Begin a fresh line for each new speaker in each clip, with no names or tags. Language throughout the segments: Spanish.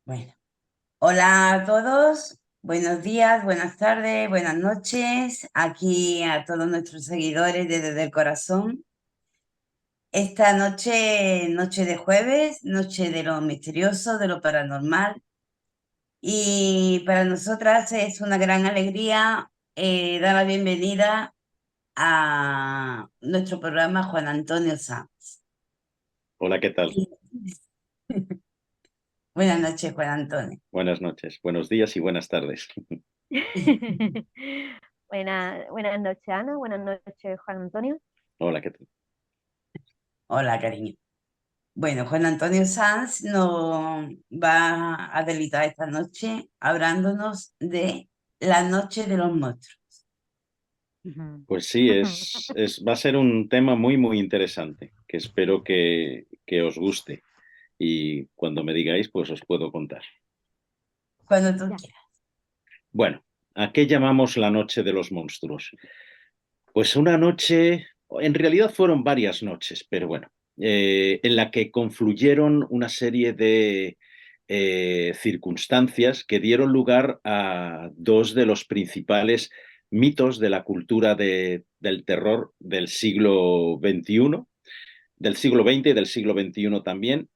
Bueno, hola a todos, buenos días, buenas tardes, buenas noches, aquí a todos nuestros seguidores Desde el Corazón. Esta noche, noche de jueves, noche de lo misterioso, de lo paranormal, y para nosotras es una gran alegría dar la bienvenida a nuestro programa Juan Antonio Sanz.
Hola, ¿qué tal?
Y- Buenas noches, Juan Antonio.
Buenas noches, buenos días y buenas tardes.
Buenas noches, Ana. Buenas noches, Juan Antonio.
Hola, ¿qué tal?
Hola, cariño. Bueno, Juan Antonio Sanz nos va a deleitar esta noche hablándonos de la noche de los monstruos.
Ujú.
Pues sí, va a ser un tema muy interesante, que espero que os guste. Y cuando me digáis, pues os puedo contar.
Cuando tú
Ya.
quieras.
Bueno, ¿a qué llamamos la noche de los monstruos? Pues una noche, en realidad fueron varias noches, pero bueno, en la que confluyeron una serie de circunstancias que dieron lugar a dos de los principales mitos de la cultura del terror del siglo XXI, del siglo XX y del siglo XXI también,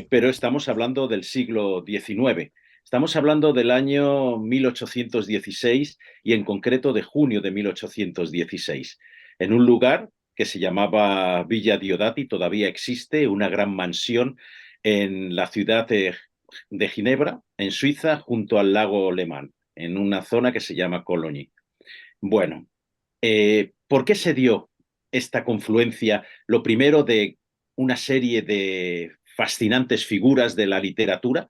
pero estamos hablando del siglo XIX. Estamos hablando del año 1816 y en concreto de junio de 1816, en un lugar que se llamaba Villa Diodati, todavía existe, una gran mansión en la ciudad de Ginebra, en Suiza, junto al lago Le Mans, en una zona que se llama Cologne. Bueno, ¿por qué se dio esta confluencia? Lo primero de una serie de fascinantes figuras de la literatura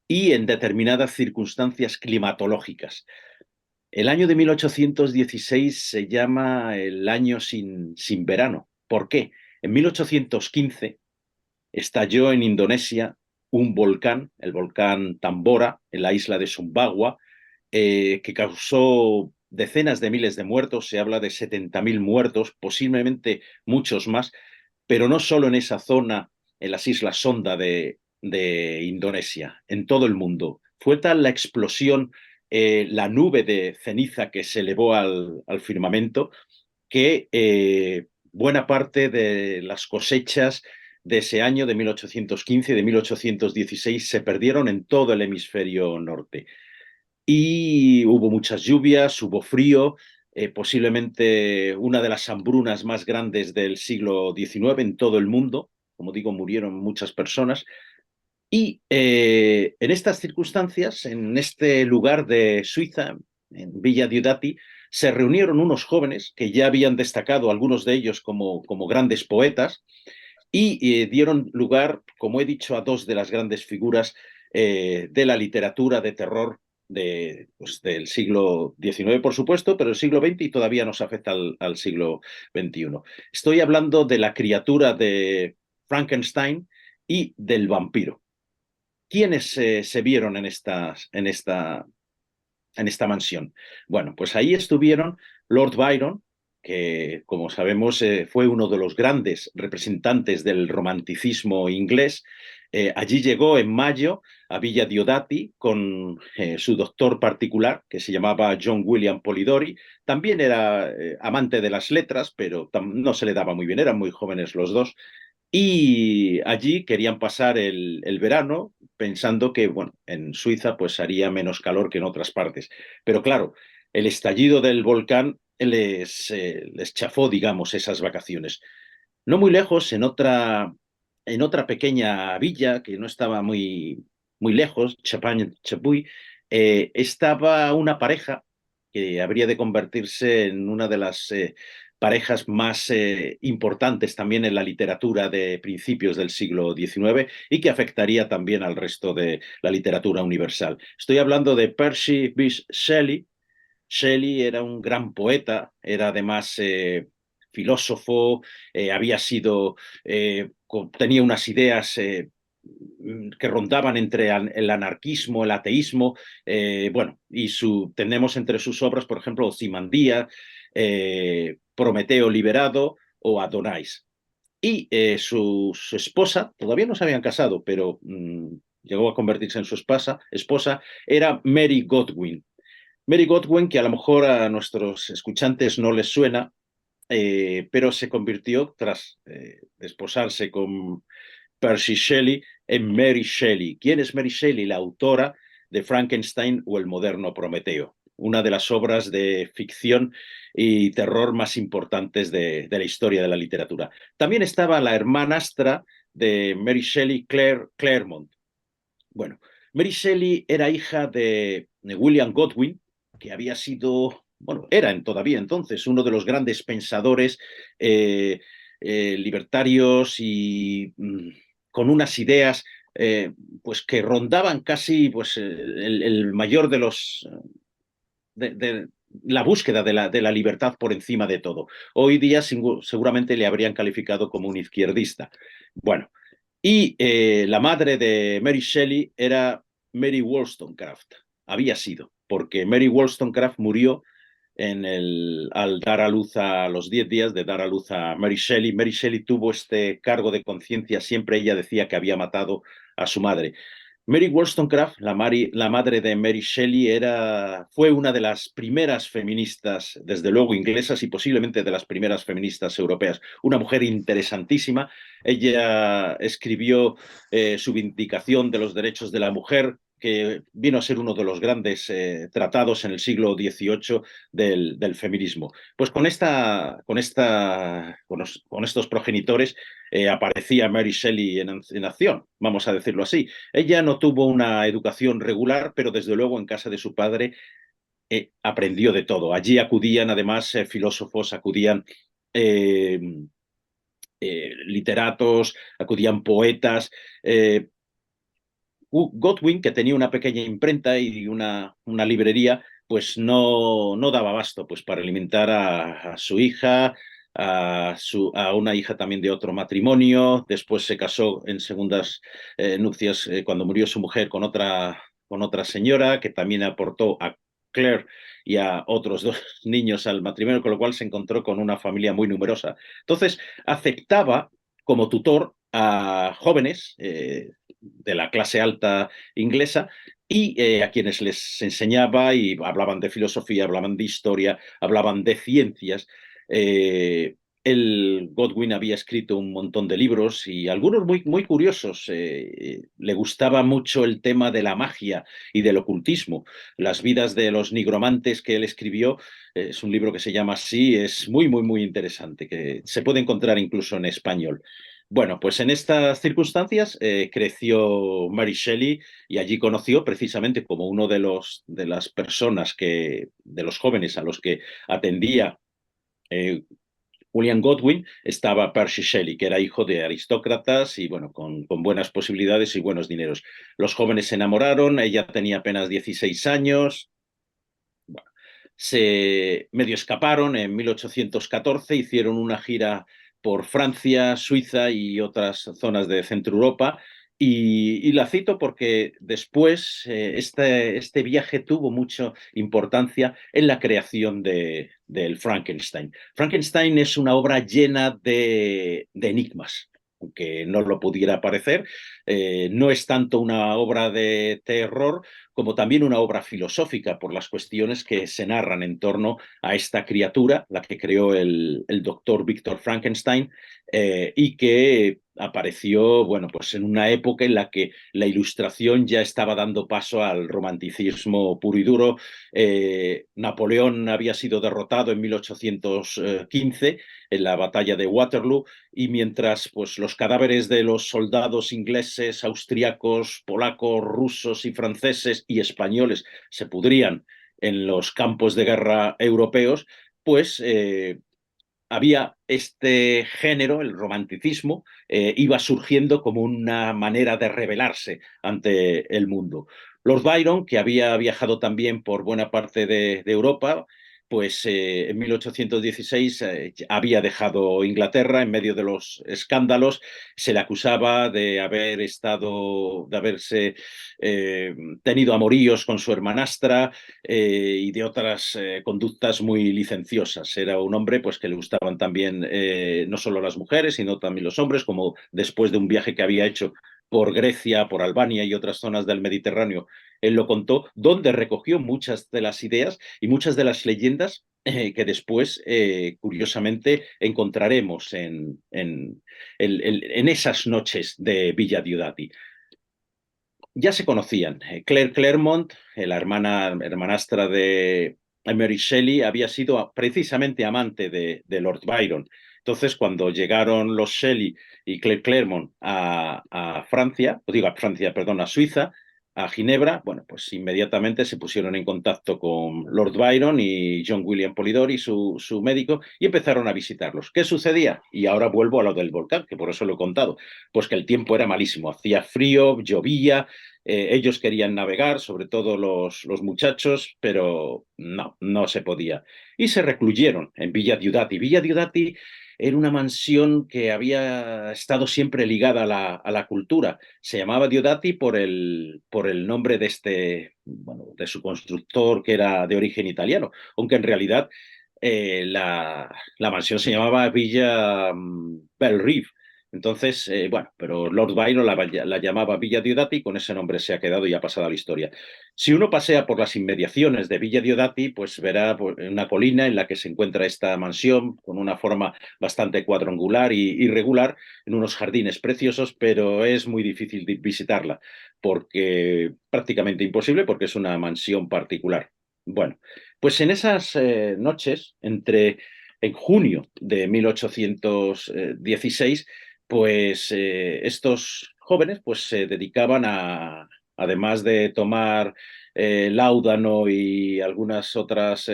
y en determinadas circunstancias climatológicas. El año de 1816 se llama el año sin verano. ¿Por qué? En 1815 estalló en Indonesia un volcán, el volcán Tambora, en la isla de Sumbawa, que causó decenas de miles de muertos, se habla de 70.000 muertos, posiblemente muchos más, pero no solo en esa zona, en las islas Sonda de Indonesia, en todo el mundo. Fue tal la explosión, la nube de ceniza que se elevó al firmamento, que buena parte de las cosechas de ese año, de 1815 y de 1816, se perdieron en todo el hemisferio norte. Y hubo muchas lluvias, hubo frío, posiblemente una de las hambrunas más grandes del siglo XIX en todo el mundo. Como digo, murieron muchas personas. Y en estas circunstancias, en este lugar de Suiza, en Villa Diodati, se reunieron unos jóvenes que ya habían destacado, algunos de ellos como grandes poetas, y dieron lugar, como he dicho, a dos de las grandes figuras de la literatura de terror pues, del siglo XIX, por supuesto, pero el siglo XX y todavía nos afecta al siglo XXI. Estoy hablando de la criatura de Frankenstein y del vampiro. ¿Quiénes se vieron en esta mansión? Bueno, pues ahí estuvieron Lord Byron, que como sabemos fue uno de los grandes representantes del romanticismo inglés. Allí llegó en mayo a Villa Diodati con su doctor particular, que se llamaba John William Polidori. También era amante de las letras, pero no se le daba muy bien, eran muy jóvenes los dos. Y allí querían pasar el verano pensando que, bueno, en Suiza pues haría menos calor que en otras partes. Pero claro, el estallido del volcán les chafó, digamos, esas vacaciones. No muy lejos, en otra pequeña villa que no estaba muy lejos, Champagne-Chapuis, estaba una pareja que habría de convertirse en una de las parejas más importantes también en la literatura de principios del siglo XIX y que afectaría también al resto de la literatura universal. Estoy hablando de Percy Bysshe Shelley. Shelley era un gran poeta, era además filósofo, había sido, tenía unas ideas que rondaban entre el anarquismo, el ateísmo, bueno, y tenemos entre sus obras, por ejemplo, Ozymandias, Prometeo liberado o Adonais. Y su esposa, todavía no se habían casado, pero llegó a convertirse en su esposa, era Mary Godwin. Mary Godwin, que a lo mejor a nuestros escuchantes no les suena, pero se convirtió, tras desposarse con Percy Shelley, en Mary Shelley. ¿Quién es Mary Shelley? La autora de Frankenstein o el moderno Prometeo, una de las obras de ficción y terror más importantes de la historia de la literatura. También estaba la hermanastra de Mary Shelley, Claire Claremont. Bueno, Mary Shelley era hija de William Godwin, que había sido, bueno, era todavía entonces uno de los grandes pensadores eh, libertarios y con unas ideas pues que rondaban casi pues, el mayor de los de la búsqueda de la libertad por encima de todo. Hoy día seguramente le habrían calificado como un izquierdista. Bueno, y la madre de Mary Shelley era Mary Wollstonecraft, había sido, porque Mary Wollstonecraft murió al dar a luz a los 10 días de dar a luz a Mary Shelley. Mary Shelley tuvo este cargo de conciencia, siempre ella decía que había matado a su madre. Mary Wollstonecraft, la madre de Mary Shelley, fue una de las primeras feministas, desde luego inglesas y posiblemente de las primeras feministas europeas. Una mujer interesantísima. Ella escribió su Vindicación de los Derechos de la Mujer, que vino a ser uno de los grandes tratados en el siglo XVIII del feminismo. Pues con estos progenitores aparecía Mary Shelley en acción, vamos a decirlo así. Ella no tuvo una educación regular, pero desde luego en casa de su padre aprendió de todo. Allí acudían además filósofos, acudían eh, literatos, acudían poetas. Godwin, que tenía una pequeña imprenta y una librería, pues no daba abasto pues, para alimentar a su hija, a una hija también de otro matrimonio. Después se casó en segundas nupcias cuando murió su mujer con otra señora que también aportó a Claire y a otros dos niños al matrimonio, con lo cual se encontró con una familia muy numerosa. Entonces, aceptaba como tutor a jóvenes de la clase alta inglesa y a quienes les enseñaba y hablaban de filosofía, hablaban de historia, hablaban de ciencias. El Godwin había escrito un montón de libros y algunos muy curiosos. Le gustaba mucho el tema de la magia y del ocultismo. Las vidas de los nigromantes que él escribió, es un libro que se llama así, es muy interesante, que se puede encontrar incluso en español. Bueno, pues en estas circunstancias creció Mary Shelley y allí conoció precisamente como uno de las personas de los jóvenes a los que atendía eh, William Godwin, estaba Percy Shelley, que era hijo de aristócratas y bueno, con buenas posibilidades y buenos dineros. Los jóvenes se enamoraron, ella tenía apenas 16 años, bueno, se medio escaparon en 1814, hicieron una gira por Francia, Suiza y otras zonas de Centro Europa. Y la cito porque después este viaje tuvo mucha importancia en la creación del Frankenstein. Frankenstein es una obra llena de enigmas, aunque no lo pudiera parecer. No es tanto una obra de terror como también una obra filosófica por las cuestiones que se narran en torno a esta criatura, la que creó el doctor Víctor Frankenstein, y que apareció, bueno, pues en una época en la que la ilustración ya estaba dando paso al romanticismo puro y duro. Napoleón había sido derrotado en 1815 en la batalla de Waterloo y mientras pues, los cadáveres de los soldados ingleses, austriacos, polacos, rusos y franceses y españoles se pudrían en los campos de guerra europeos, pues había este género, el romanticismo, iba surgiendo como una manera de rebelarse ante el mundo. Lord Byron, que había viajado también por buena parte de Europa, pues en 1816 había dejado Inglaterra en medio de los escándalos. Se le acusaba de haberse eh, tenido amoríos con su hermanastra y de otras conductas muy licenciosas. Era un hombre pues, que le gustaban también no solo las mujeres, sino también los hombres, como después de un viaje que había hecho por Grecia, por Albania y otras zonas del Mediterráneo. Él lo contó, donde recogió muchas de las ideas y muchas de las leyendas que después, curiosamente, encontraremos en esas noches de Villa Diodati. Ya se conocían. Claire Claremont, la hermanastra de Mary Shelley, había sido precisamente amante de Lord Byron. Entonces, cuando llegaron los Shelley y Claire Claremont a Francia, o digo a Francia, perdón, a Suiza, a Ginebra, bueno, pues inmediatamente se pusieron en contacto con Lord Byron y John William Polidori, su médico, y empezaron a visitarlos. ¿Qué sucedía? Y ahora vuelvo a lo del volcán, que por eso lo he contado. Pues que el tiempo era malísimo, hacía frío, llovía, ellos querían navegar, sobre todo los muchachos, pero no se podía. Y se recluyeron en Villa Diodati. Villa Diodati era una mansión que había estado siempre ligada a la cultura. Se llamaba Diodati por el nombre de bueno, de su constructor, que era de origen italiano, aunque en realidad la mansión se llamaba Villa Belle. Entonces, bueno, pero Lord Byron la llamaba Villa Diodati y con ese nombre se ha quedado y ha pasado a la historia. Si uno pasea por las inmediaciones de Villa Diodati, pues verá una colina en la que se encuentra esta mansión con una forma bastante cuadrangular y irregular, en unos jardines preciosos, pero es muy difícil visitarla, porque prácticamente imposible, porque es una mansión particular. Bueno, pues en esas noches, en junio de 1816, pues estos jóvenes pues se dedicaban además de tomar láudano y algunas otras,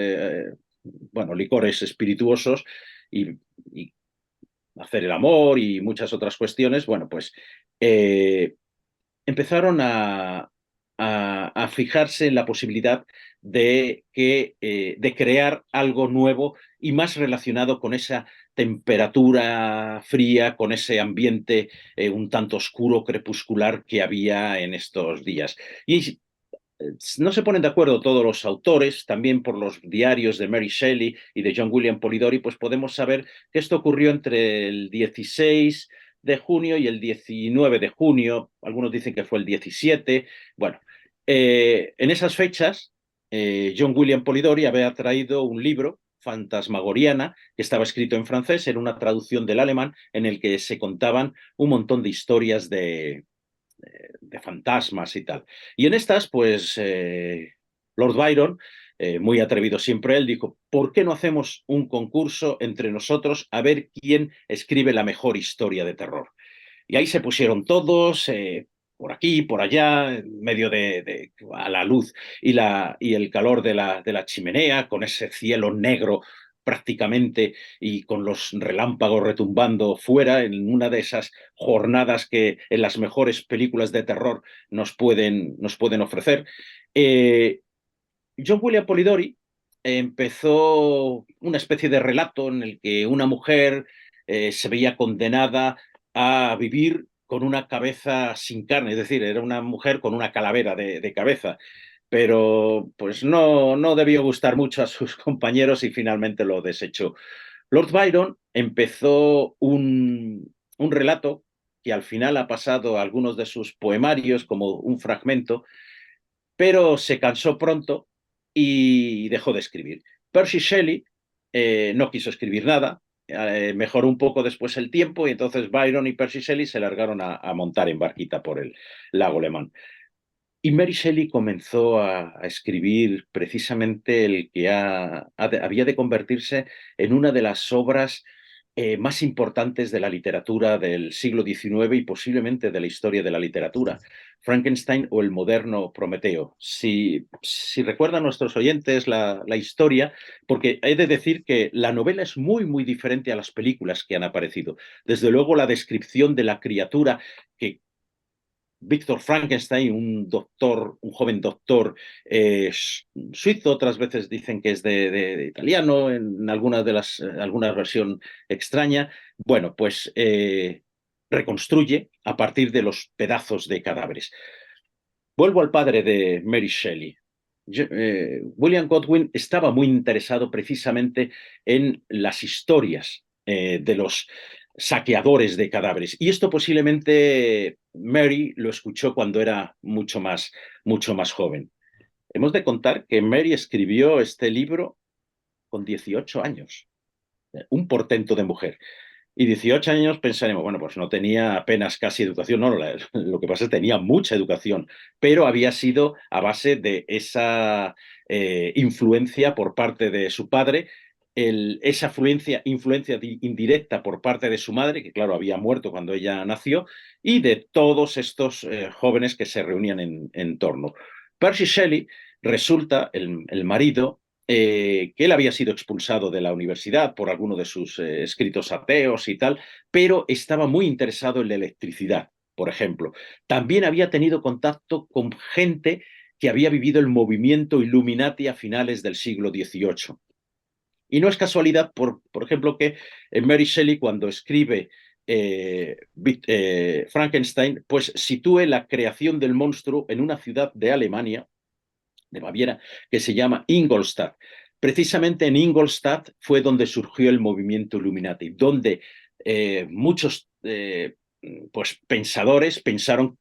bueno, licores espirituosos y hacer el amor y muchas otras cuestiones, bueno, pues eh, empezaron a fijarse en la posibilidad de crear algo nuevo y más relacionado con esa temperatura fría, con ese ambiente un tanto oscuro, crepuscular que había en estos días. Y no se ponen de acuerdo todos los autores, también por los diarios de Mary Shelley y de John William Polidori, pues podemos saber que esto ocurrió entre el 16 de junio y el 19 de junio, algunos dicen que fue el 17. Bueno, en esas fechas, John William Polidori había traído un libro, Fantasmagoriana, que estaba escrito en francés, era una traducción del alemán, en el que se contaban un montón de historias de fantasmas y tal. Y en estas, pues, Lord Byron, muy atrevido siempre él, dijo, ¿por qué no hacemos un concurso entre nosotros a ver quién escribe la mejor historia de terror? Y ahí se pusieron todos, por aquí, por allá, en medio a la luz y el calor de la chimenea, con ese cielo negro prácticamente y con los relámpagos retumbando fuera en una de esas jornadas que en las mejores películas de terror nos pueden ofrecer. Eh, John William Polidori empezó una especie de relato en el que una mujer se veía condenada a vivir con una cabeza sin carne, es decir, era una mujer con una calavera de cabeza, pero pues no debió gustar mucho a sus compañeros y finalmente lo desechó. Lord Byron empezó un relato que al final ha pasado a algunos de sus poemarios como un fragmento, pero se cansó pronto y dejó de escribir. Percy Shelley no quiso escribir nada, mejoró un poco después el tiempo y entonces Byron y Percy Shelley se largaron a montar en barquita por el lago Le Mans. Y Mary Shelley comenzó a escribir precisamente el que había de convertirse en una de las obras más importantes de la literatura del siglo XIX y posiblemente de la historia de la literatura, Frankenstein o el moderno Prometeo. Si recuerdan nuestros oyentes la historia, porque he de decir que la novela es muy diferente a las películas que han aparecido. Desde luego la descripción de la criatura que Víctor Frankenstein, un doctor, un joven doctor suizo, otras veces dicen que es de italiano, en algunas alguna versión extraña. Bueno, pues reconstruye a partir de los pedazos de cadáveres. Vuelvo al padre de Mary Shelley. William Godwin estaba muy interesado precisamente en las historias saqueadores de cadáveres. Y esto posiblemente Mary lo escuchó cuando era mucho más joven. Hemos de contar que Mary escribió este libro con 18 años, un portento de mujer. Y 18 años pensaremos, bueno, pues no tenía apenas casi educación, no, lo que pasa es que tenía mucha educación, pero había sido a base de esa influencia por parte de su padre, esa influencia indirecta por parte de su madre, que claro, había muerto cuando ella nació, y de todos estos jóvenes que se reunían en torno. Percy Shelley resulta el marido que él había sido expulsado de la universidad por alguno de sus escritos ateos y tal, pero estaba muy interesado en la electricidad, por ejemplo. También había tenido contacto con gente que había vivido el movimiento Illuminati a finales del siglo XVIII. Y no es casualidad, por ejemplo, que Mary Shelley, cuando escribe Frankenstein, pues sitúe la creación del monstruo en una ciudad de Alemania, de Baviera, que se llama Ingolstadt. Precisamente en Ingolstadt fue donde surgió el movimiento Illuminati, donde muchos pues, pensadores pensaron,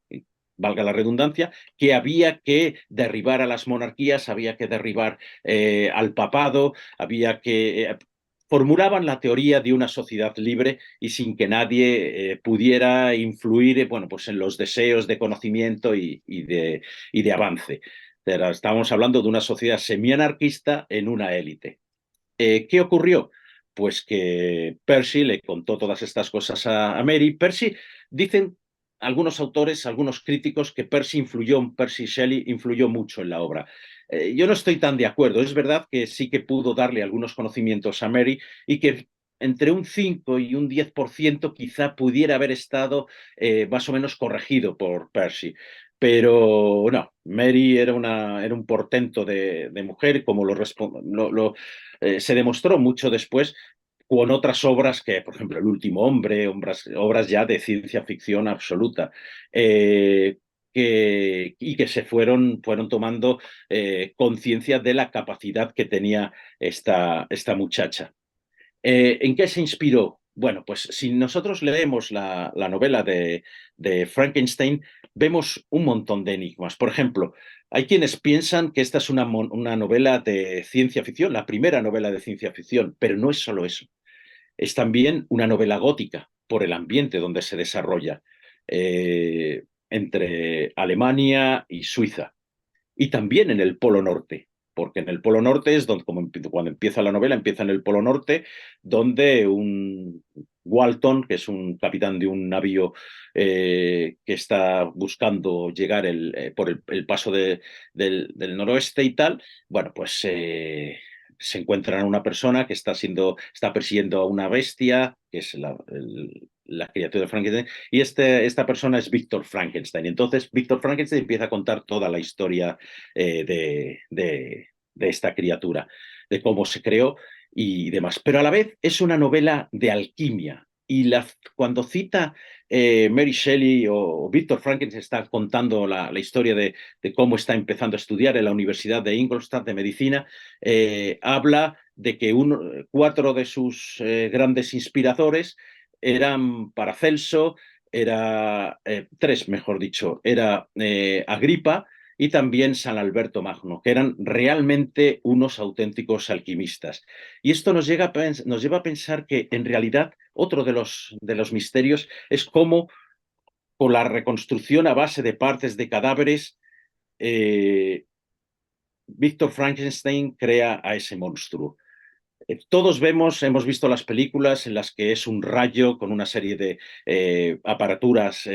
valga la redundancia, que había que derribar a las monarquías, había que derribar al papado, había que... formulaban la teoría de una sociedad libre y sin que nadie pudiera influir bueno, pues en los deseos de conocimiento y de avance. Estábamos hablando de una sociedad semianarquista en una élite. ¿Qué ocurrió? Pues que Percy le contó todas estas cosas a Mary. Percy, dicen algunos autores, algunos críticos, que Percy Shelley influyó mucho en la obra. Yo no estoy tan de acuerdo. Es verdad que sí que pudo darle algunos conocimientos a Mary y que entre un 5 y un 10% quizá pudiera haber estado más o menos corregido por Percy. Pero no, Mary era un portento de mujer, como se demostró mucho después con otras obras que, por ejemplo, El último hombre, obras ya de ciencia ficción absoluta, y que se fueron tomando conciencia de la capacidad que tenía esta muchacha. ¿En qué se inspiró? Bueno, pues si nosotros leemos la novela de Frankenstein, vemos un montón de enigmas. Por ejemplo, hay quienes piensan que esta es una novela de ciencia ficción, la primera novela de ciencia ficción, pero no es solo eso. Es también una novela gótica por el ambiente donde se desarrolla, entre Alemania y Suiza y también en el Polo Norte, porque en el Polo Norte es donde, cuando empieza la novela, empieza en el Polo Norte, donde un Walton, que es un capitán de un navío que está buscando llegar por el paso del noroeste y tal, bueno, pues se encuentran a una persona que está persiguiendo a una bestia, que es la criatura de Frankenstein, y esta persona es Víctor Frankenstein. Entonces, Víctor Frankenstein empieza a contar toda la historia de esta criatura, de cómo se creó y demás. Pero a la vez es una novela de alquimia. Y cuando cita Mary Shelley o Víctor Frankenstein está contando la historia de cómo está empezando a estudiar en la Universidad de Ingolstadt de Medicina, habla de que 4 de sus grandes inspiradores eran Paracelso, era 3, mejor dicho, era Agripa y también San Alberto Magno, que eran realmente unos auténticos alquimistas. Y esto nos lleva a pensar que en realidad otro de los misterios es cómo con la reconstrucción a base de partes de cadáveres, Víctor Frankenstein crea a ese monstruo. Todos hemos visto las películas en las que es un rayo con una serie de aparaturas,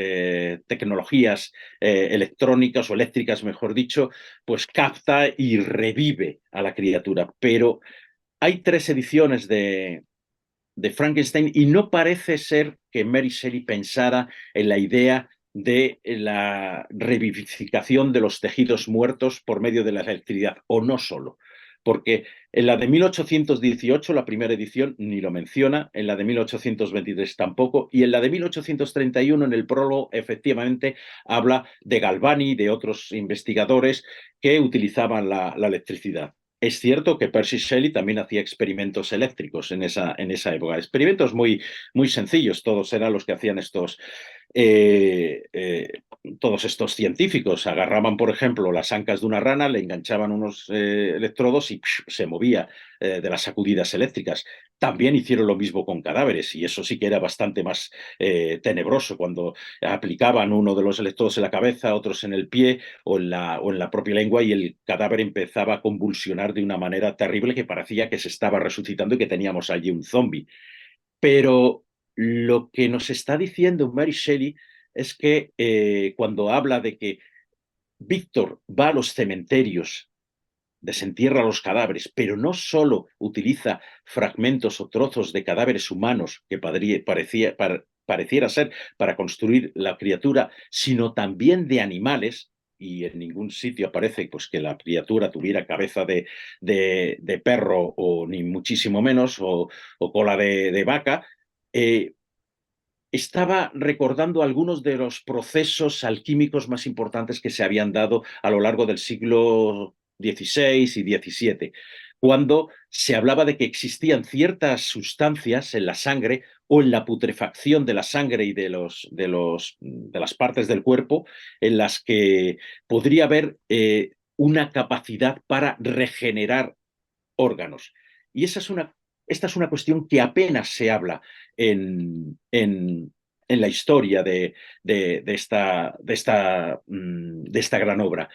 tecnologías electrónicas o eléctricas, mejor dicho, pues capta y revive a la criatura. Pero hay 3 ediciones de Frankenstein y no parece ser que Mary Shelley pensara en la idea de la revivificación de los tejidos muertos por medio de la electricidad, o no solo. Porque en la de 1818, la primera edición, ni lo menciona, en la de 1823 tampoco, y en la de 1831, en el prólogo, efectivamente, habla de Galvani y de otros investigadores que utilizaban la electricidad. Es cierto que Percy Shelley también hacía experimentos eléctricos en esa época. Experimentos muy sencillos, todos eran los que hacían eh, eh, todos estos científicos. Agarraban, por ejemplo, las ancas de una rana, le enganchaban unos electrodos y se movía de las sacudidas eléctricas. También hicieron lo mismo con cadáveres y eso sí que era bastante más tenebroso cuando aplicaban uno de los electrodos en la cabeza, otros en el pie o en la propia lengua y el cadáver empezaba a convulsionar de una manera terrible que parecía que se estaba resucitando y que teníamos allí un zombie. Pero lo que nos está diciendo Mary Shelley es que cuando habla de que Víctor va a los cementerios, desentierra los cadáveres, pero no solo utiliza fragmentos o trozos de cadáveres humanos que pareciera ser para construir la criatura, sino también de animales, y en ningún sitio aparece pues, que la criatura tuviera cabeza de perro o ni muchísimo menos, o cola de vaca, eh, estaba recordando algunos de los procesos alquímicos más importantes que se habían dado a lo largo del siglo XVI y XVII, cuando se hablaba de que existían ciertas sustancias en la sangre o en la putrefacción de la sangre y de las partes del cuerpo en las que podría haber una capacidad para regenerar órganos. Y esta es una cuestión que apenas se habla en la historia de esta gran obra.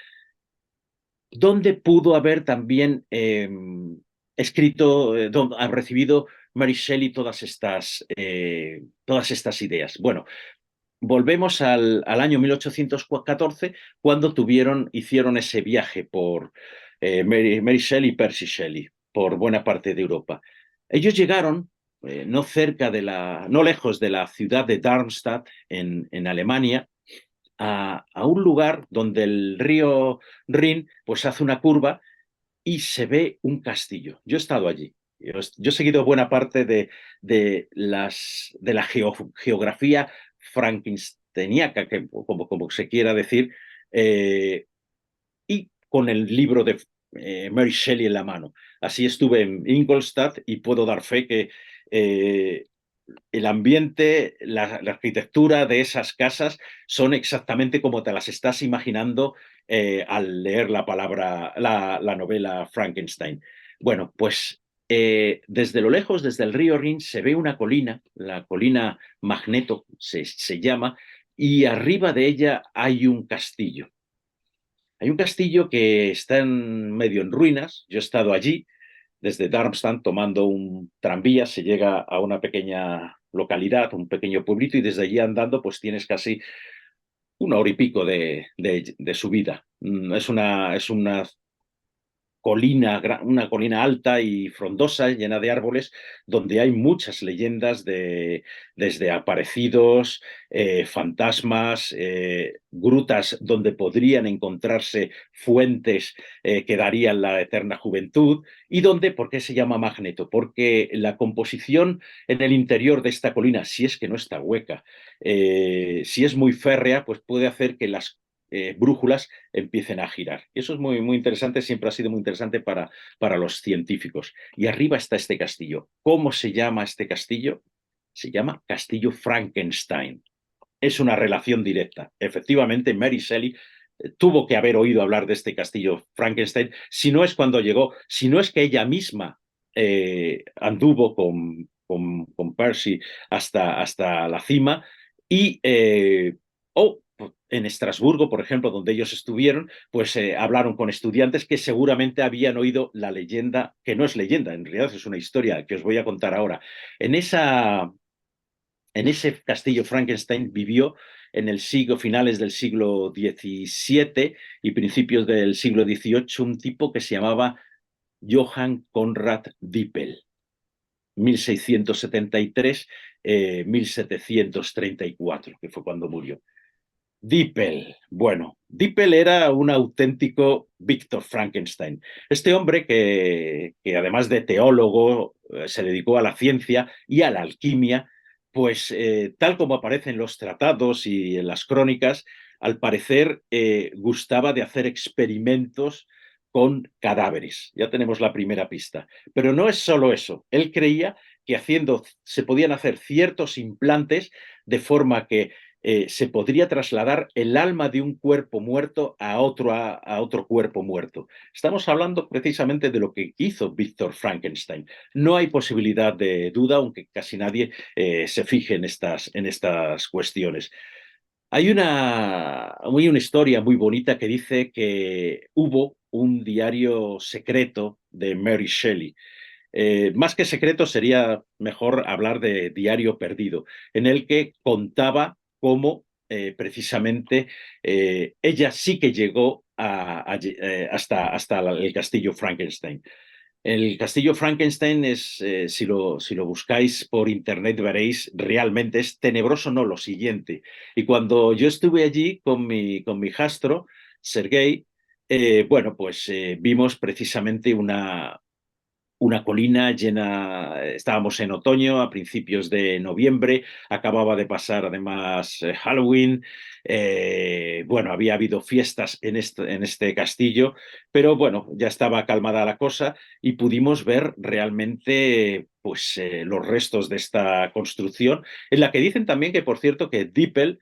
¿Dónde pudo haber también escrito, ha recibido Mary Shelley todas estas ideas? Bueno, volvemos al año 1814, cuando hicieron ese viaje por Mary Shelley y Percy Shelley, por buena parte de Europa. Ellos llegaron no lejos de la ciudad de Darmstadt, en Alemania, a un lugar donde el río Rin pues hace una curva y se ve un castillo. Yo he estado allí. Yo he seguido buena parte de la geografía frankensteiniaca, como se quiera decir, eh, y con el libro de Mary Shelley en la mano. Así estuve en Ingolstadt y puedo dar fe que eh, el ambiente, la arquitectura de esas casas son exactamente como te las estás imaginando al leer la novela Frankenstein. Bueno, pues desde lo lejos, desde el río Rin, se ve una colina, la colina Magneto se llama, y arriba de ella hay un castillo. Hay un castillo que está medio en ruinas. Yo he estado allí desde Darmstadt tomando un tranvía, se llega a una pequeña localidad, un pequeño pueblito, y desde allí andando pues tienes casi una hora y pico de subida. Es una una colina alta y frondosa, llena de árboles, donde hay muchas leyendas desde aparecidos, fantasmas, grutas donde podrían encontrarse fuentes que darían la eterna juventud, y donde, ¿por qué se llama Magneto? Porque la composición en el interior de esta colina, si es que no está hueca, si es muy férrea, pues puede hacer que las brújulas empiecen a girar. Y eso es muy interesante, siempre ha sido muy interesante para los científicos. Y arriba está este castillo. ¿Cómo se llama este castillo? Se llama Castillo Frankenstein. Es una relación directa. Efectivamente, Mary Shelley tuvo que haber oído hablar de este castillo Frankenstein, si no es cuando llegó, si no es que ella misma anduvo con Percy hasta la cima, y en Estrasburgo, por ejemplo, donde ellos estuvieron, pues hablaron con estudiantes que seguramente habían oído la leyenda, que no es leyenda, en realidad es una historia que os voy a contar ahora. En ese castillo Frankenstein vivió finales del siglo XVII y principios del siglo XVIII un tipo que se llamaba Johann Conrad Dippel, 1673-1734, que fue cuando murió. Dippel, bueno, Dippel era un auténtico Víctor Frankenstein. Este hombre que además de teólogo se dedicó a la ciencia y a la alquimia, pues tal como aparece en los tratados y en las crónicas, al parecer gustaba de hacer experimentos con cadáveres. Ya tenemos la primera pista. Pero no es solo eso. Él creía que se podían hacer ciertos implantes de forma que se podría trasladar el alma de un cuerpo muerto a otro cuerpo muerto. Estamos hablando precisamente de lo que hizo Víctor Frankenstein. No hay posibilidad de duda, aunque casi nadie se fije en estas cuestiones. Hay una historia muy bonita que dice que hubo un diario secreto de Mary Shelley. Más que secreto sería mejor hablar de diario perdido, en el que contaba cómo precisamente ella sí que llegó hasta el castillo Frankenstein. El castillo Frankenstein es, si lo buscáis por internet veréis, realmente es tenebroso, no, lo siguiente. Y cuando yo estuve allí con mi hijastro, Sergei, bueno, pues vimos precisamente una colina llena, estábamos en otoño, a principios de noviembre, acababa de pasar además Halloween, bueno, había habido fiestas en este castillo, pero bueno, ya estaba calmada la cosa y pudimos ver realmente pues, los restos de esta construcción, en la que dicen también que, por cierto, que Dippel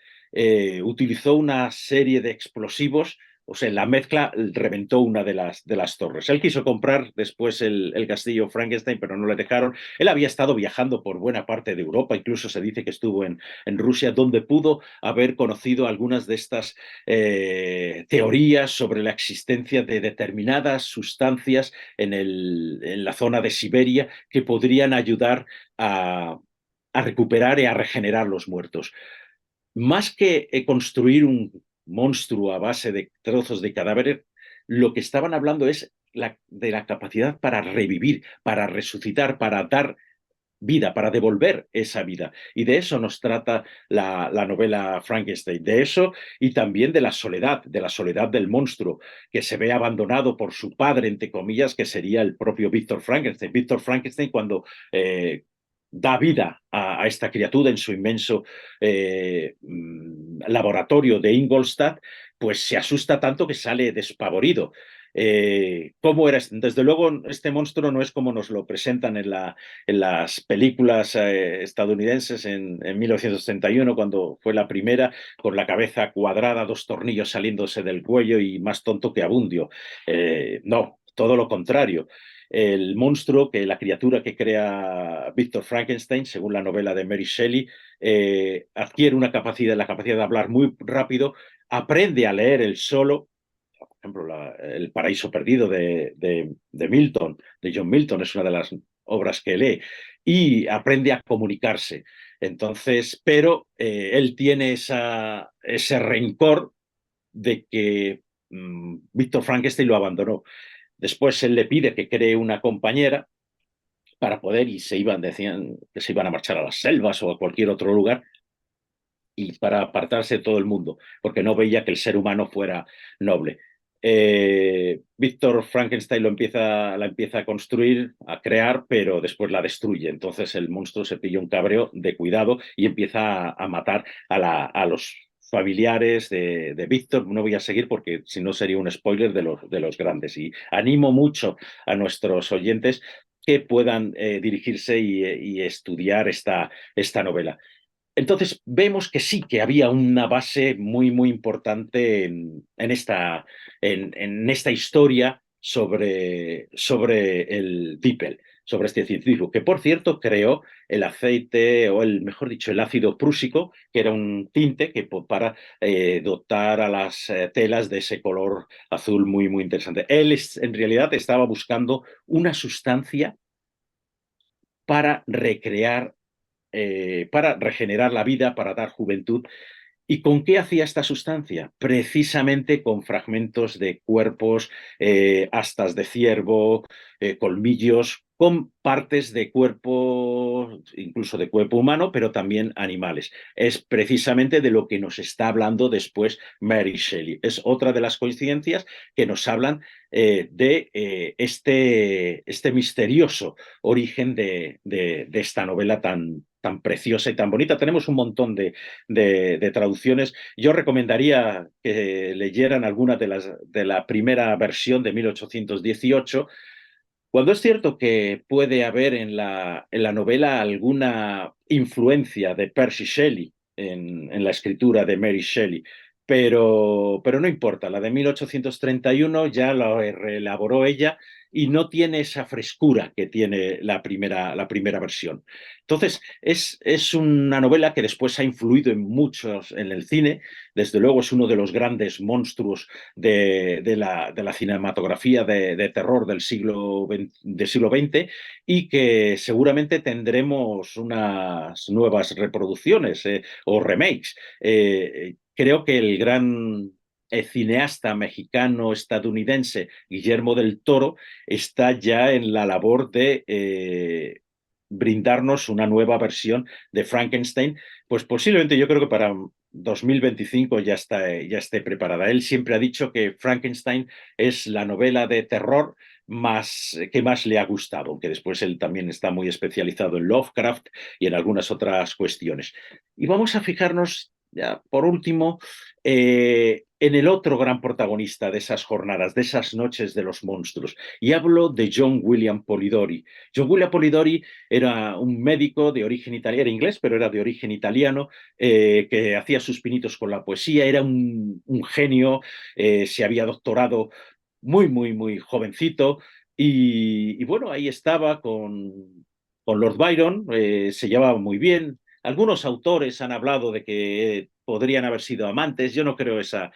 utilizó una serie de explosivos, o sea, la mezcla reventó una de las torres. Él quiso comprar después el castillo Frankenstein, pero no le dejaron. Él había estado viajando por buena parte de Europa, incluso se dice que estuvo en Rusia, donde pudo haber conocido algunas de estas teorías sobre la existencia de determinadas sustancias en la zona de Siberia que podrían ayudar a recuperar y a regenerar los muertos. Más que construir un monstruo a base de trozos de cadáveres, lo que estaban hablando es de la capacidad para revivir, para resucitar, para dar vida, para devolver esa vida. Y de eso nos trata la novela Frankenstein, de eso y también de la soledad del monstruo, que se ve abandonado por su padre, entre comillas, que sería el propio Víctor Frankenstein. Víctor Frankenstein, cuando da vida a esta criatura en su inmenso laboratorio de Ingolstadt, pues se asusta tanto que sale despavorido. ¿Cómo era? Desde luego, este monstruo no es como nos lo presentan en las películas estadounidenses en 1961, cuando fue la primera, con la cabeza cuadrada, dos tornillos saliéndose del cuello y más tonto que Abundio. No, todo lo contrario. El monstruo, la criatura que crea Víctor Frankenstein, según la novela de Mary Shelley, adquiere la capacidad de hablar muy rápido, aprende a leer él solo. Por ejemplo, El paraíso perdido de Milton, de John Milton, es una de las obras que lee, y aprende a comunicarse. Entonces, pero él tiene ese rencor de que Víctor Frankenstein lo abandonó. Después él le pide que cree una compañera para poder, decían que se iban a marchar a las selvas o a cualquier otro lugar, y para apartarse de todo el mundo, porque no veía que el ser humano fuera noble. Víctor Frankenstein la empieza a construir, a crear, pero después la destruye. Entonces el monstruo se pilla un cabreo de cuidado y empieza a matar a los familiares de Víctor. No voy a seguir porque si no sería un spoiler de los grandes. Y animo mucho a nuestros oyentes que puedan dirigirse y estudiar esta novela. Entonces vemos que sí, que había una base muy, muy importante en esta historia sobre el Dippel, sobre este científico, que por cierto creó el aceite, o mejor dicho, el ácido prúsico, que era un tinte para dotar a las telas de ese color azul muy, muy interesante. Él en realidad estaba buscando una sustancia para recrear, para regenerar la vida, para dar juventud. ¿Y con qué hacía esta sustancia? Precisamente con fragmentos de cuerpos, astas de ciervo, colmillos, con partes de cuerpo, incluso de cuerpo humano, pero también animales. Es precisamente de lo que nos está hablando después Mary Shelley. Es otra de las coincidencias que nos hablan de este misterioso origen de esta novela tan tan preciosa y tan bonita. Tenemos un montón de traducciones. Yo recomendaría que leyeran alguna de la primera versión de 1818, cuando es cierto que puede haber en la novela alguna influencia de Percy Shelley en la escritura de Mary Shelley, pero no importa, la de 1831 ya la reelaboró ella y no tiene esa frescura que tiene la primera versión. Entonces, es una novela que después ha influido en muchos en el cine. Desde luego es uno de los grandes monstruos de la cinematografía de terror del siglo XX, y que seguramente tendremos unas nuevas reproducciones o remakes. Creo que el gran cineasta mexicano-estadounidense Guillermo del Toro está ya en la labor de brindarnos una nueva versión de Frankenstein, pues posiblemente yo creo que para 2025 ya esté preparada. Él siempre ha dicho que Frankenstein es la novela de terror que más le ha gustado, aunque después él también está muy especializado en Lovecraft y en algunas otras cuestiones. Y vamos a fijarnos, ya por último, en el otro gran protagonista de esas jornadas, de esas noches de los monstruos. Y hablo de John William Polidori. John William Polidori era un médico de origen italiano, era inglés, pero era de origen italiano, que hacía sus pinitos con la poesía, era un genio, se había doctorado muy jovencito, y bueno, ahí estaba con Lord Byron, se llevaba muy bien. Algunos autores han hablado de que podrían haber sido amantes, yo no creo esa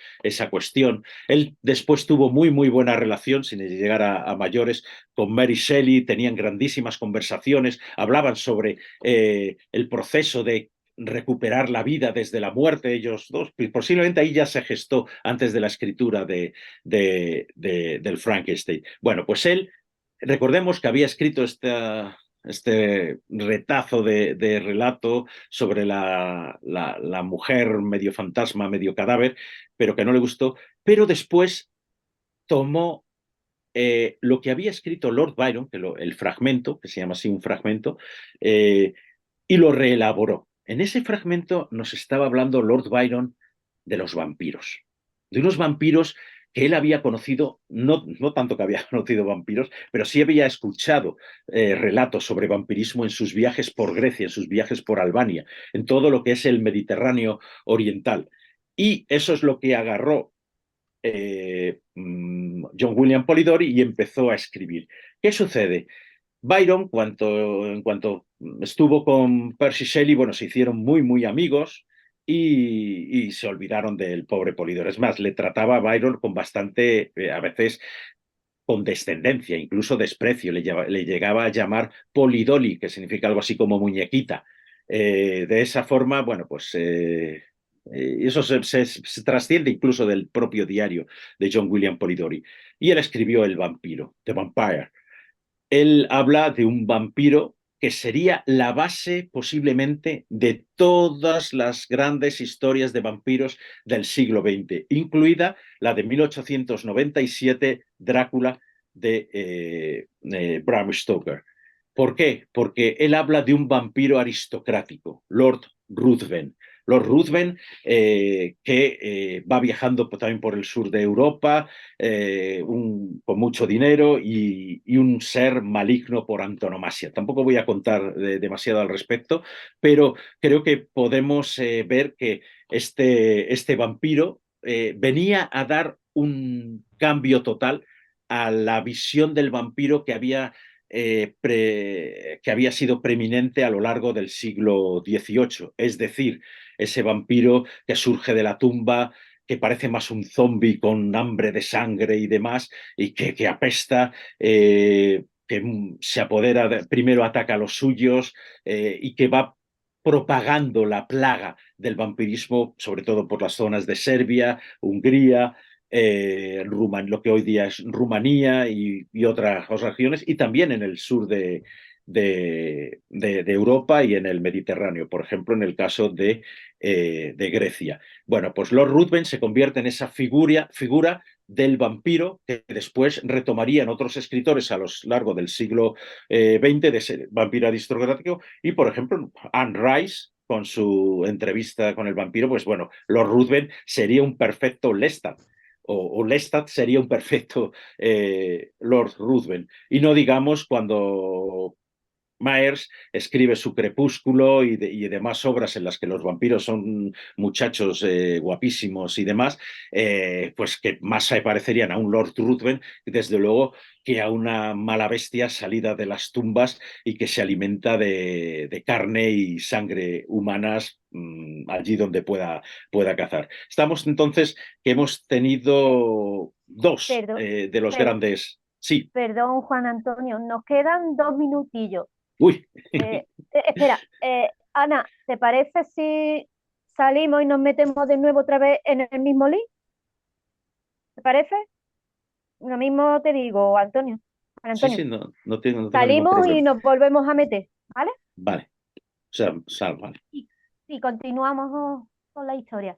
cuestión. Él después tuvo muy buena relación, sin llegar a mayores, con Mary Shelley, tenían grandísimas conversaciones, hablaban sobre el proceso de recuperar la vida desde la muerte, ellos dos. Posiblemente ahí ya se gestó antes de la escritura del Frankenstein. Bueno, pues él, recordemos que había escrito este retazo de relato sobre la mujer medio fantasma, medio cadáver, pero que no le gustó, pero después tomó lo que había escrito Lord Byron, el fragmento, que se llama así un fragmento, y lo reelaboró. En ese fragmento nos estaba hablando Lord Byron de los vampiros, de unos vampiros que él había conocido, no tanto que había conocido vampiros, pero sí había escuchado relatos sobre vampirismo en sus viajes por Grecia, en sus viajes por Albania, en todo lo que es el Mediterráneo oriental. Y eso es lo que agarró John William Polidori y empezó a escribir. ¿Qué sucede? Byron, en cuanto estuvo con Percy Shelley, bueno, se hicieron muy amigos y se olvidaron del pobre Polidori. Es más, le trataba a Byron con bastante, a veces, condescendencia, incluso desprecio. Le llegaba a llamar Polidoli, que significa algo así como muñequita. De esa forma, bueno, pues eso se trasciende incluso del propio diario de John William Polidori. Y él escribió El vampiro, The Vampire. Él habla de un vampiro que sería la base posiblemente de todas las grandes historias de vampiros del siglo XX, incluida la de 1897, Drácula, de Bram Stoker. ¿Por qué? Porque él habla de un vampiro aristocrático, Lord Ruthven. Lord Ruthven, que va viajando también por el sur de Europa, con mucho dinero y un ser maligno por antonomasia. Tampoco voy a contar demasiado al respecto, pero creo que podemos ver que este vampiro venía a dar un cambio total a la visión del vampiro que había sido preeminente a lo largo del siglo XVIII. Es decir, ese vampiro que surge de la tumba, que parece más un zombie con hambre de sangre y demás, y que apesta, que se apodera, primero ataca a los suyos, y que va propagando la plaga del vampirismo, sobre todo por las zonas de Serbia, Hungría, lo que hoy día es Rumanía y otras regiones, y también en el sur de Europa y en el Mediterráneo, por ejemplo, en el caso de Grecia. Bueno, pues Lord Ruthven se convierte en esa figura del vampiro que después retomarían otros escritores a lo largo del siglo XX de ese vampiro aristocrático y, por ejemplo, Anne Rice con su entrevista con el vampiro, pues bueno, Lord Ruthven sería un perfecto Lestat o Lestat sería un perfecto Lord Ruthven. Y no digamos cuando Myers escribe su Crepúsculo y demás obras en las que los vampiros son muchachos guapísimos y demás, pues que más se parecerían a un Lord Ruthven, desde luego, que a una mala bestia salida de las tumbas y que se alimenta de carne y sangre humanas allí donde pueda cazar. Estamos entonces que hemos tenido dos
Perdón,
de los
per-
grandes. Sí,
perdón, Juan Antonio, nos quedan 2 minutillos.
uy.
Espera, Ana, ¿te parece si salimos y nos metemos de nuevo otra vez en el mismo link? ¿Te parece? Lo mismo te digo, Antonio. Juan
Sí, sí,
Antonio,
no tengo ningún
salimos y
problema.
nos volvemos a meter, ¿vale?
Vale, o sea, vale,
Y continuamos con la historia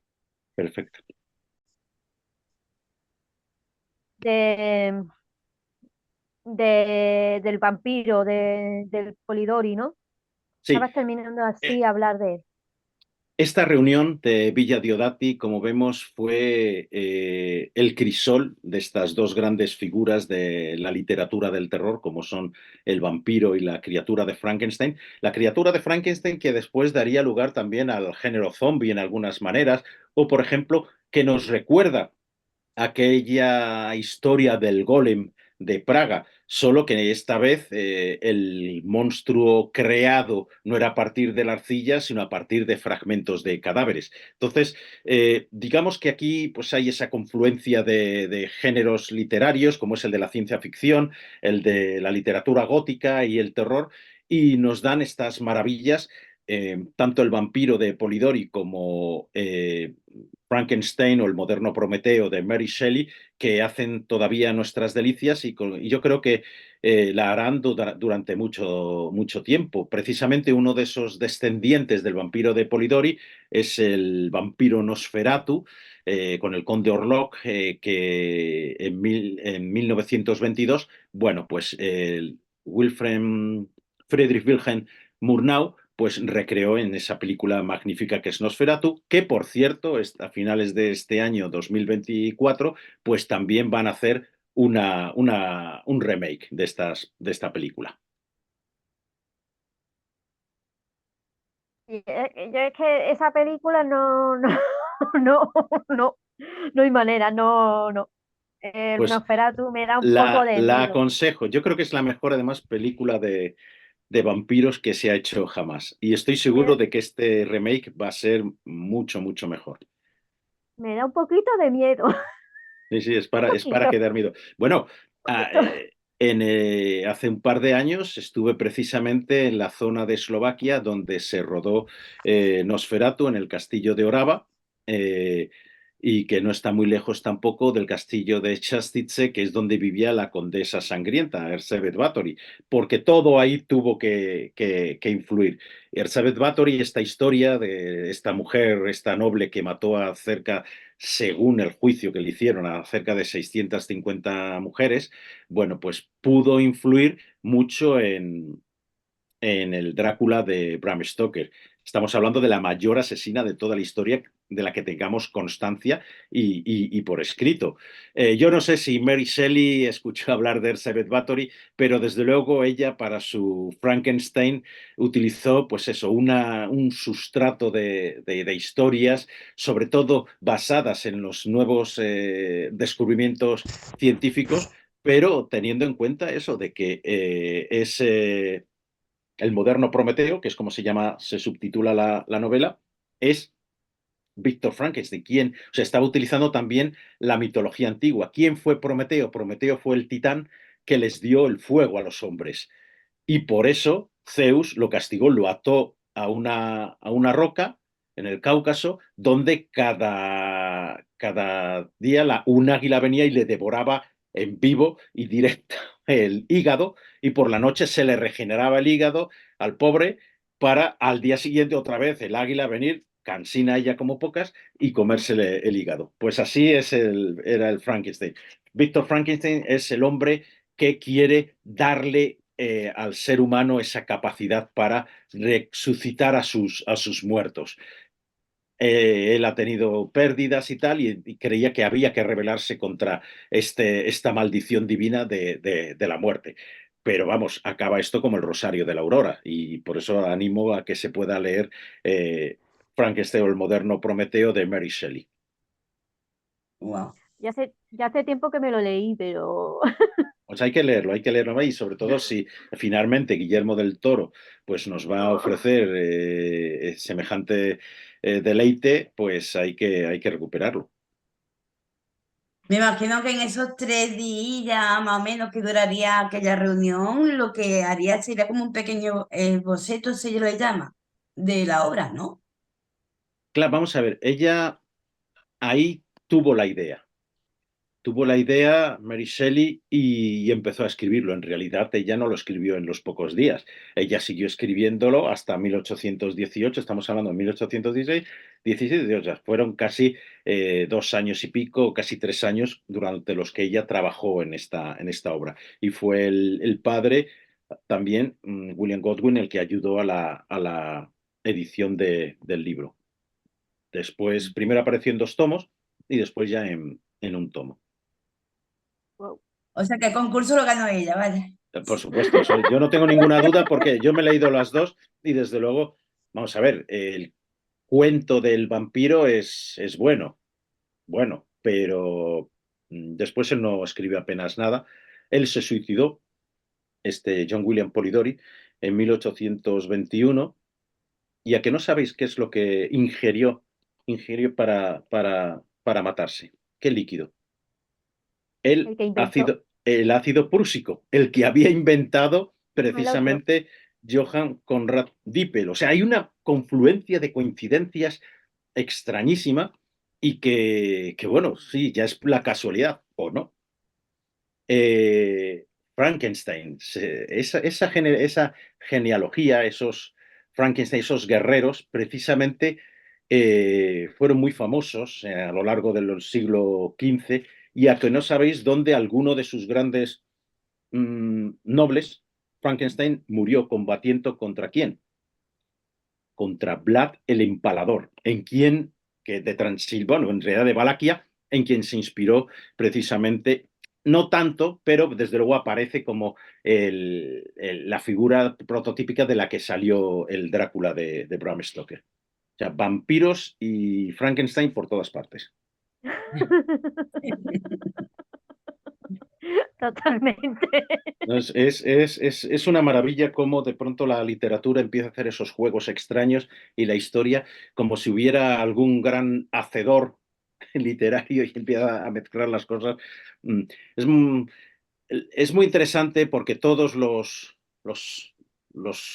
perfecto.
de, del vampiro, del Polidori, ¿no?
Sí,
Estabas terminando
eh,
así a hablar de él.
esta reunión de Villa Diodati, como vemos, fue el crisol de estas dos grandes figuras de la literatura del terror, como son el vampiro y la criatura de Frankenstein. La criatura de Frankenstein que después daría lugar también al género zombie en algunas maneras, o por ejemplo, que nos recuerda aquella historia del golem de Praga, solo que esta vez el monstruo creado no era a partir de la arcilla, sino a partir de fragmentos de cadáveres. Entonces, digamos que aquí pues, hay esa confluencia de géneros literarios, como es el de la ciencia ficción, el de la literatura gótica y el terror, y nos dan estas maravillas tanto el vampiro de Polidori como Frankenstein o el moderno Prometeo de Mary Shelley, que hacen todavía nuestras delicias y yo creo que la harán durante mucho tiempo. Precisamente uno de esos descendientes del vampiro de Polidori es el vampiro Nosferatu, con el conde Orlok, que en 1922, bueno, pues Wilfred Friedrich Wilhelm Murnau pues recreó en esa película magnífica que es Nosferatu, que por cierto, a finales de este año 2024, pues también van a hacer un remake de esta película.
Y, yo es que esa película no, no, no hay manera, no. El
Pues
Nosferatu me da un poco
la,
de
la
miedo.
aconsejo, yo creo que es la mejor además película de vampiros que se ha hecho jamás. Y estoy
Me,
seguro de que este remake va a ser mucho mejor.
me da un poquito de miedo.
Sí, sí, es
Un
para
poquito,
quedar miedo. Bueno, ah,
poquito.
hace un par de años estuve precisamente en la zona de Eslovaquia donde se rodó Nosferatu en el castillo de Orava, eh, y que no está muy lejos tampoco del castillo de Častice, que es donde vivía la condesa sangrienta, Erzsébet Báthory, porque todo ahí tuvo que influir. Erzsébet Báthory, esta historia de esta mujer, esta noble que mató a cerca, según el juicio que le hicieron, a cerca de 650 mujeres, bueno, pues pudo influir mucho en el Drácula de Bram Stoker. Estamos hablando de la mayor asesina de toda la historia de la que tengamos constancia y por escrito. Yo no sé si Mary Shelley escuchó hablar de Elizabeth Bathory, pero desde luego ella para su Frankenstein utilizó pues eso, un sustrato de historias, sobre todo basadas en los nuevos descubrimientos científicos, pero teniendo en cuenta eso de que el moderno Prometeo, que es como se subtitula la novela, es Víctor Frankenstein, quien, o sea, estaba utilizando también la mitología antigua. ¿Quién fue Prometeo? Prometeo fue el titán que les dio el fuego a los hombres. Y por eso Zeus lo castigó, lo ató a una roca en el Cáucaso, donde cada día un águila venía y le devoraba en vivo y directo el hígado, y por la noche se le regeneraba el hígado al pobre para al día siguiente otra vez el águila venir cansina a ella como pocas y comérsele el hígado. Pues así era el Frankenstein. Víctor Frankenstein es el hombre que quiere darle al ser humano esa capacidad para resucitar a sus muertos. Él ha tenido pérdidas y tal, y creía que había que rebelarse contra esta maldición divina de la muerte. Pero vamos, acaba esto como el Rosario de la Aurora, y por eso animo a que se pueda leer eh, Frankenstein o el moderno Prometeo de Mary Shelley.
Wow.
Ya hace tiempo que me lo leí, pero
Pues hay que leerlo, y sobre todo si finalmente Guillermo del Toro pues nos va a ofrecer semejante deleite, pues hay que recuperarlo.
Me imagino que en esos 3 días más o menos que duraría aquella reunión, lo que haría sería como un pequeño boceto, se le llama, de la obra, ¿no?
Claro, vamos a ver, ella ahí tuvo la idea. Tuvo la idea Mary Shelley y empezó a escribirlo. En realidad, ella no lo escribió en los pocos días. Ella siguió escribiéndolo hasta 1818. Estamos hablando de 1816, 17, 18. Fueron casi 2 años y pico, casi 3 años, durante los que ella trabajó en esta obra. Y fue el padre también, William Godwin, el que ayudó a la edición del libro. Después, primero apareció en 2 tomos y después ya en un tomo.
wow.
O sea que el concurso lo ganó ella, vale.
Por supuesto, yo no tengo ninguna duda porque yo me he leído las dos y desde luego, vamos a ver, el cuento del vampiro es bueno, bueno, pero después él no escribió apenas nada. Él se suicidó, John William Polidori, en 1821, y a que no sabéis qué es lo que ingirió para matarse. ¿Qué líquido?
El que inventó.
El ácido prúsico, el que había inventado
El otro.
precisamente Johann Conrad Dippel. O sea, hay una confluencia de coincidencias extrañísima y bueno, sí, ya es la casualidad, o no. Eh, Frankenstein, esa genealogía, esos Frankenstein, esos guerreros, precisamente fueron muy famosos a lo largo del siglo XV, y a que no sabéis dónde alguno de sus grandes nobles, Frankenstein, murió combatiendo contra quién, contra Vlad el Empalador, en quien, que de Transilvania, en realidad de Valaquia, en quien se inspiró precisamente, no tanto, pero desde luego aparece como la figura prototípica de la que salió el Drácula de Bram Stoker. O sea, vampiros y Frankenstein por todas partes.
Totalmente.
Es una maravilla cómo de pronto la literatura empieza a hacer esos juegos extraños y la historia como si hubiera algún gran hacedor literario y empieza a mezclar las cosas. Mm, Es, mm, es muy interesante porque todos los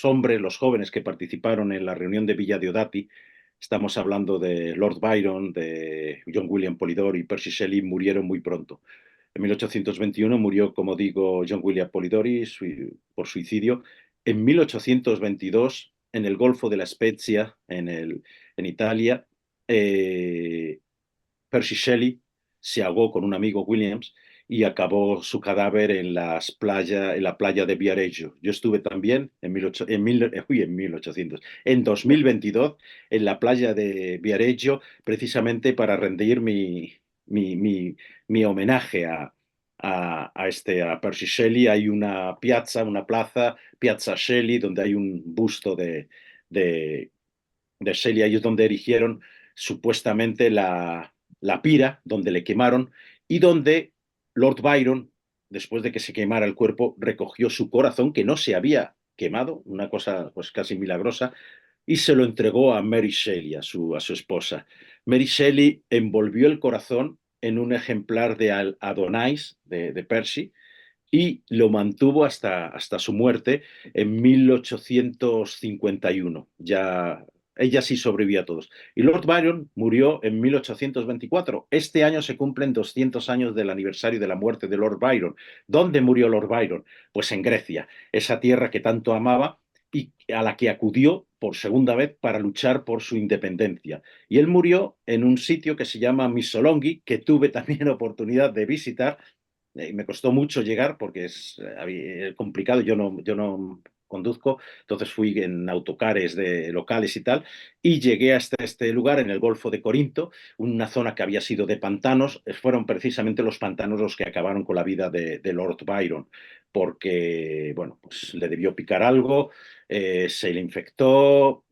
hombres, los jóvenes que participaron en la reunión de Villa Diodati, estamos hablando de Lord Byron, de John William Polidori y Percy Shelley, murieron muy pronto. En 1821 murió, como digo, John William Polidori por suicidio. En 1822, en el Golfo de la Spezia, en Italia, eh, Percy Shelley se ahogó con un amigo Williams y acabó su cadáver en la playa de Viareggio. Yo estuve también en 1800, en 2022, en la playa de Viareggio, precisamente para rendir mi, mi, mi homenaje a Percy Shelley. Hay una piazza, una plaza, Piazza Shelley, donde hay un busto de, de Shelley. Ahí es donde erigieron supuestamente la pira, donde le quemaron, y donde Lord Byron, después de que se quemara el cuerpo, recogió su corazón, que no se había quemado, una cosa pues casi milagrosa, y se lo entregó a Mary Shelley, a su esposa. Mary Shelley envolvió el corazón en un ejemplar de Adonais, de Percy, y lo mantuvo hasta su muerte en 1851. Ya, ella sí sobrevivió a todos. Y Lord Byron murió en 1824. Este año se cumplen 200 años del aniversario de la muerte de Lord Byron. ¿Dónde murió Lord Byron? Pues en Grecia, esa tierra que tanto amaba y a la que acudió por segunda vez para luchar por su independencia. Y él murió en un sitio que se llama Missolonghi, que tuve también oportunidad de visitar. Me costó mucho llegar porque es complicado, yo no conduzco, entonces fui en autocares de locales y tal, y llegué hasta este lugar en el Golfo de Corinto, una zona que había sido de pantanos. Fueron precisamente los pantanos los que acabaron con la vida de Lord Byron, porque, bueno, pues le debió picar algo, se le infectó,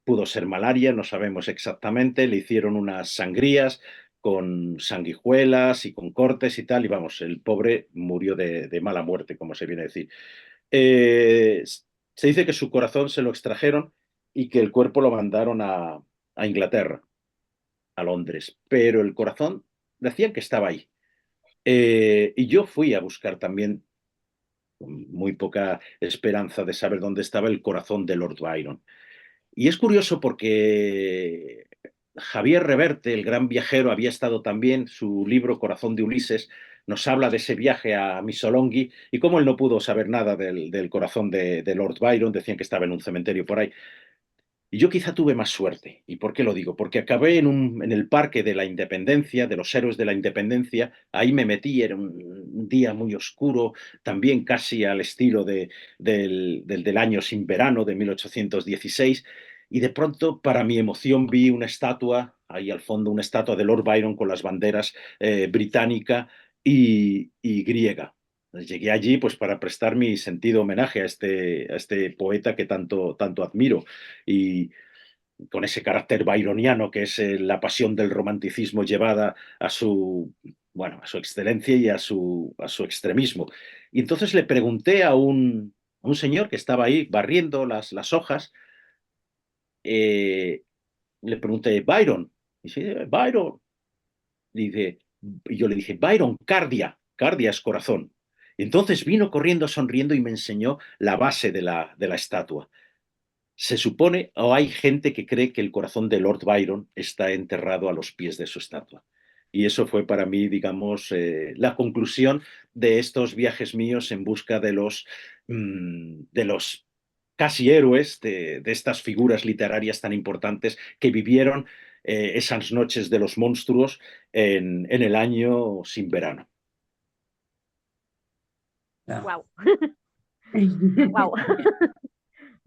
pudo ser malaria, no sabemos exactamente, le hicieron unas sangrías con sanguijuelas y con cortes y tal, y vamos, el pobre murió de mala muerte, como se viene a decir. Se dice que su corazón se lo extrajeron y que el cuerpo lo mandaron a Inglaterra, a Londres, pero el corazón decían que estaba ahí. Y yo fui a buscar también, con muy poca esperanza de saber dónde estaba el corazón de Lord Byron. Y es curioso porque Javier Reverte, el gran viajero, había estado también, su libro Corazón de Ulises, nos habla de ese viaje a Missolonghi y cómo él no pudo saber nada del corazón de Lord Byron, decían que estaba en un cementerio por ahí. Y yo quizá tuve más suerte. ¿Y por qué lo digo? Porque acabé en el Parque de la Independencia, de los Héroes de la Independencia. Ahí me metí, era un día muy oscuro, también casi al estilo del año sin verano de 1816. Y de pronto, para mi emoción, vi una estatua, ahí al fondo, una estatua de Lord Byron con las banderas británica y griega. Llegué allí pues para prestar mi sentido homenaje a este poeta que tanto admiro y con ese carácter byroniano que es la pasión del romanticismo llevada a su, bueno, a su excelencia y a su extremismo. Y entonces le pregunté a un señor que estaba ahí barriendo las hojas, eh, le pregunté, Byron, y dice, Byron, dice, y yo le dije, Byron, cardia, cardia es corazón. Y entonces vino corriendo sonriendo y me enseñó la base de la estatua. Se supone, o hay gente que cree que el corazón de Lord Byron está enterrado a los pies de su estatua. Y eso fue para mí, digamos, la conclusión de estos viajes míos en busca de los casi héroes, de estas figuras literarias tan importantes que vivieron esas noches de los monstruos en el año sin verano.
No.
Wow, wow,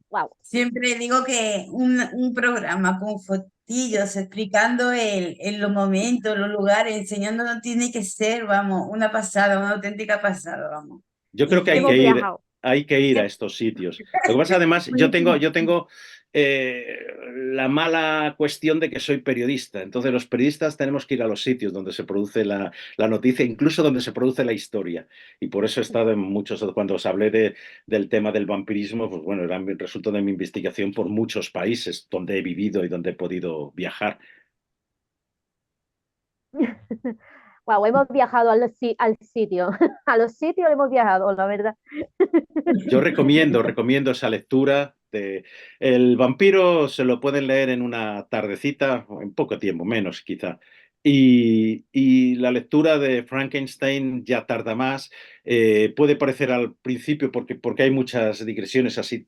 wow.
Siempre digo que un programa con fotillos explicando los momentos, los lugares, enseñando no tiene que ser, vamos, una pasada, una auténtica pasada, vamos.
Yo creo
Y
que
Hemos viajado.
hay que ir a
que-
estos sitios. Lo que pasa, además, yo tengo la mala cuestión de que soy periodista. Entonces, los periodistas tenemos que ir a los sitios donde se produce la noticia, incluso donde se produce la historia. Y por eso he estado en muchos, cuando os hablé del tema del vampirismo, pues bueno, era el resultado de mi investigación por muchos países donde he vivido y donde he podido viajar.
Wow, hemos viajado al sitio. A los sitios hemos viajado, la verdad.
Yo recomiendo esa lectura. El vampiro se lo pueden leer en una tardecita, o en poco tiempo, menos quizá. Y la lectura de Frankenstein ya tarda más. Puede parecer al principio, porque hay muchas digresiones así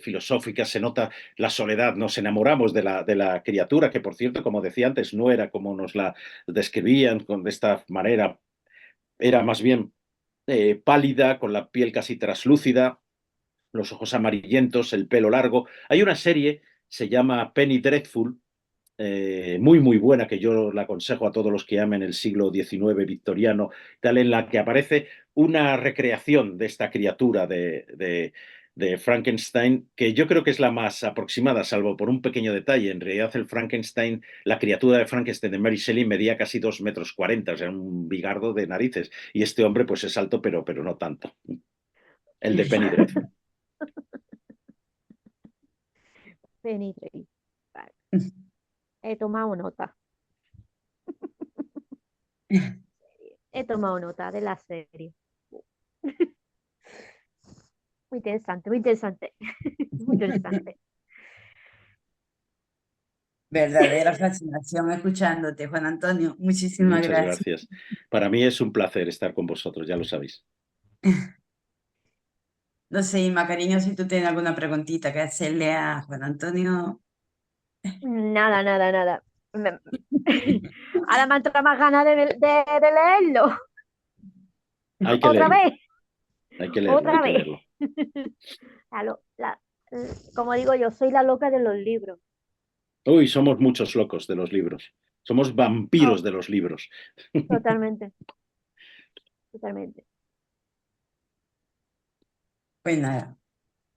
filosóficas, se nota la soledad, nos enamoramos de la criatura, que por cierto, como decía antes, no era como nos la describían de esta manera, era más bien pálida, con la piel casi traslúcida, los ojos amarillentos, el pelo largo. Hay una serie, se llama Penny Dreadful, muy, muy buena, que yo la aconsejo a todos los que amen el siglo XIX victoriano, tal, en la que aparece una recreación de esta criatura de Frankenstein, que yo creo que es la más aproximada, salvo por un pequeño detalle. En realidad, el Frankenstein, la criatura de Frankenstein de Mary Shelley medía casi 2,40 metros, o sea, un bigardo de narices. Y este hombre, pues es alto, pero no tanto. El de Penny Dreadful.
Penny Dreadful. Vale, he tomado nota. He tomado nota de la serie. Muy interesante, muy interesante. Muy interesante.
verdadera fascinación escuchándote, Juan Antonio. Muchísimas
Muchas
gracias.
gracias. Para mí es un placer estar con vosotros, ya lo sabéis.
No sé, Macariño, si tú tienes alguna preguntita que hacerle a Juan Antonio.
Nada, nada, nada. Me- Ahora me entra más ganas de leerlo.
Hay que
Otra
leerlo,
vez,
hay que leerlo, hay
otra
que
vez.
leerlo.
La lo- la- Como digo yo, soy la loca de los libros.
Uy, somos muchos locos de los libros. Somos
Oh,
vampiros de los libros.
totalmente, totalmente.
Pues nada.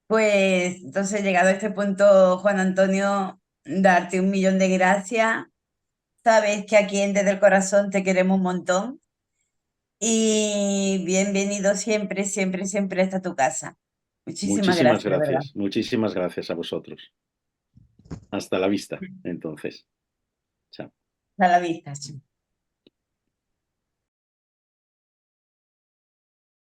Pues entonces, llegado a este punto, Juan Antonio, darte 1 millón de gracias. Sabes que aquí en Desde el Corazón te queremos un montón y bienvenido siempre, siempre, siempre hasta tu casa. Muchísimas
Muchísimas
gracias, de verdad.
gracias, muchísimas gracias a vosotros. Hasta la vista, entonces. Chao.
A la vista. Chao.